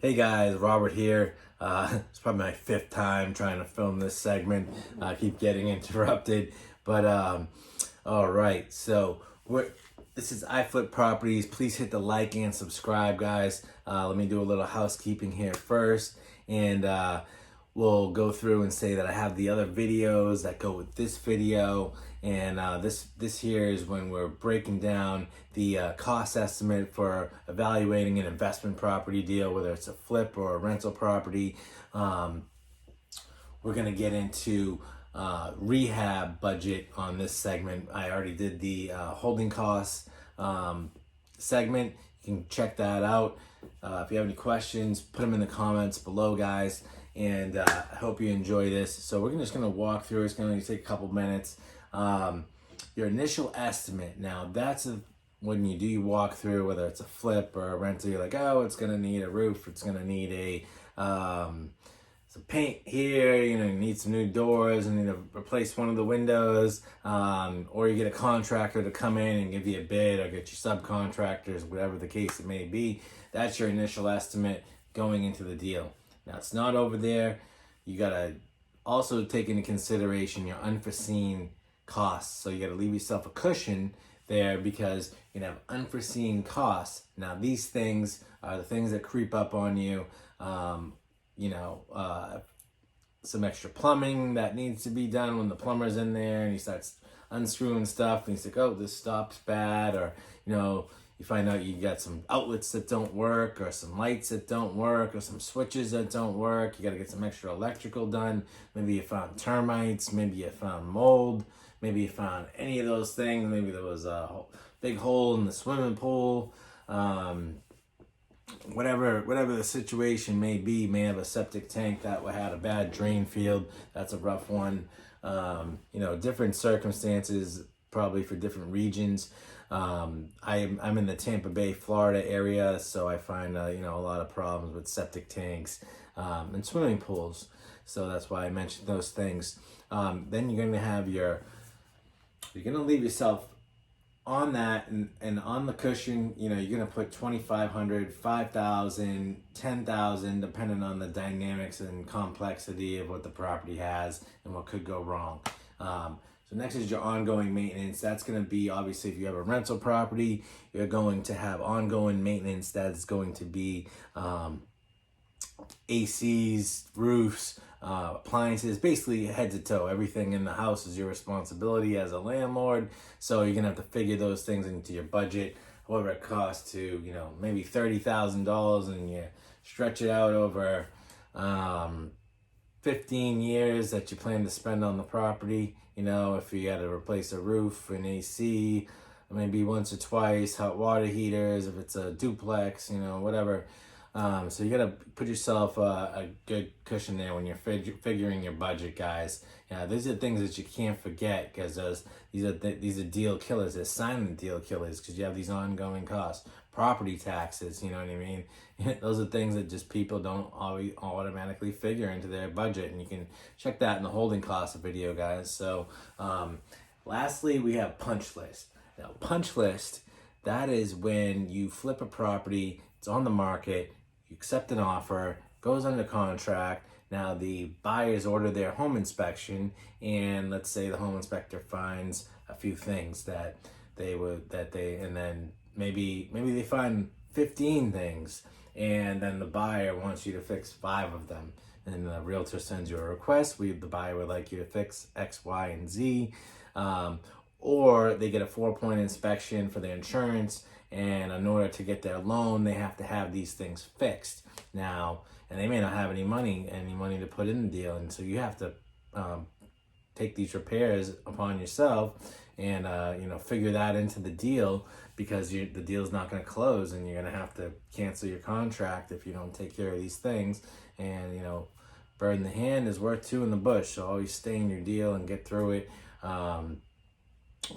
Hey guys, Robert here. It's probably my fifth time trying to film this segment. I keep getting interrupted, but all right. So this is iFlip Properties. Please hit the like and subscribe, guys. Let me do a little housekeeping here first, and we'll go through and say that I have the other videos that go with this video, and this here is when we're breaking down the cost estimate for evaluating an investment property deal, whether it's a flip or a rental property. We're gonna get into rehab budget on this segment. I already did the holding costs segment. You can check that out. If you have any questions, put them in the comments below, guys. And I hope you enjoy this. So we're just gonna walk through. It's gonna take a couple minutes. Your initial estimate. Now that's when you do your walkthrough, whether it's a flip or a rental, you're like, oh, it's gonna need a roof. It's gonna need some paint here. You need some new doors and need to replace one of the windows. Or you get a contractor to come in and give you a bid, or get your subcontractors, whatever the case it may be. That's your initial estimate going into the deal. Now it's not over there. You gotta also take into consideration your unforeseen costs. So you gotta leave yourself a cushion there, because you have unforeseen costs. Now these things are the things that creep up on you. Some extra plumbing that needs to be done when the plumber's in there and he starts unscrewing stuff and he's like, oh, this stop's bad, or you find out you got some outlets that don't work, or some lights that don't work, or some switches that don't work. You got to get some extra electrical done. Maybe you found termites, maybe you found mold, maybe you found any of those things. Maybe there was a big hole in the swimming pool. Whatever the situation may be, may have a septic tank that had a bad drain field. That's a rough one. Different circumstances probably for different regions. I'm in the Tampa Bay, Florida area, so I find a lot of problems with septic tanks and swimming pools. So that's why I mentioned those things. Then you're gonna leave yourself on that and on the cushion. You're gonna put $2,500, $5,000, $10,000, depending on the dynamics and complexity of what the property has and what could go wrong. So next is your ongoing maintenance. That's going to be, obviously, if you have a rental property, you're going to have ongoing maintenance. That's going to be ACs, roofs, appliances, basically head to toe. Everything in the house is your responsibility as a landlord. So you're going to have to figure those things into your budget, whatever it costs to, maybe $30,000, and you stretch it out over 15 years that you plan to spend on the property. If you got to replace a roof, an AC, maybe once or twice, hot water heaters, if it's a duplex, whatever. So you got to put yourself a good cushion there when you're figuring your budget, guys. These are things that you can't forget, because these are deal killers. They're silent deal killers, because you have these ongoing costs. Property taxes, you know what I mean? Those are things that just people don't always automatically figure into their budget, and you can check that in the holding cost video, guys. So lastly, we have punch list. Now, punch list, that is when you flip a property, it's on the market, you accept an offer, goes under contract. Now the buyers order their home inspection, and let's say the home inspector finds a few things and then maybe they find 15 things, and then the buyer wants you to fix 5 of them. And the realtor sends you a request. The buyer would like you to fix X, Y, and Z. Or they get a 4-point inspection for their insurance, and in order to get their loan, they have to have these things fixed. Now, and they may not have any money to put in the deal, and so you have to take these repairs upon yourself and figure that into the deal, because the deal's not going to close, and you're going to have to cancel your contract if you don't take care of these things. And bird in the hand is worth 2 in the bush, so always stay in your deal and get through it. I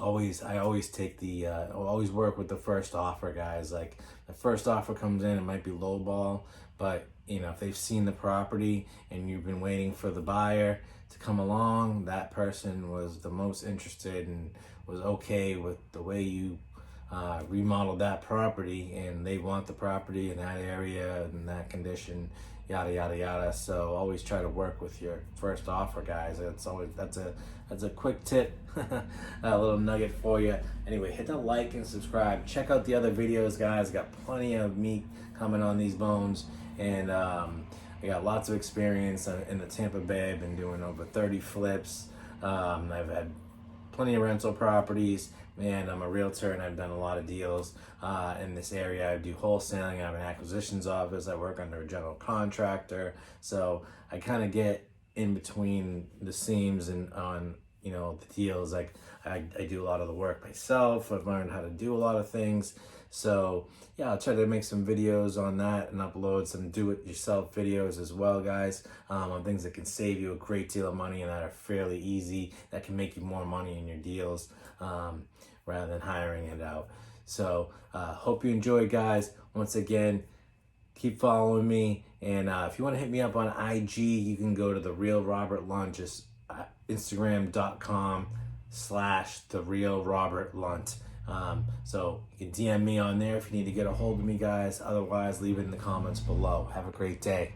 always work with the first offer, guys. Like, the first offer comes in, it might be lowball, but if they've seen the property and you've been waiting for the buyer to come along, that person was the most interested and was okay with the way you remodeled that property, and they want the property in that area and that condition, yada yada yada. So always try to work with your first offer, guys. That's a quick tip, a little nugget for you. Anyway, hit the like and subscribe. Check out the other videos, guys. Got plenty of meat coming on these bones, and I got lots of experience in the Tampa Bay. I've been doing over 30 flips. I've had plenty of rental properties. Man, I'm a realtor and I've done a lot of deals in this area. I do wholesaling. I have an acquisitions office. I work under a general contractor. So I kind of get in between the seams and on, you know, the deals. Like I do a lot of the work myself. I've learned how to do a lot of things. So yeah, I'll try to make some videos on that and upload some do-it-yourself videos as well, guys, on things that can save you a great deal of money and that are fairly easy, that can make you more money in your deals rather than hiring it out. So hope you enjoy, guys. Once again, keep following me. And if you want to hit me up on IG, you can go to The Real Robert Lunt, just Instagram.com/The Real Robert Lunt. So you can DM me on there if you need to get a hold of me, guys. Otherwise, leave it in the comments below. Have a great day.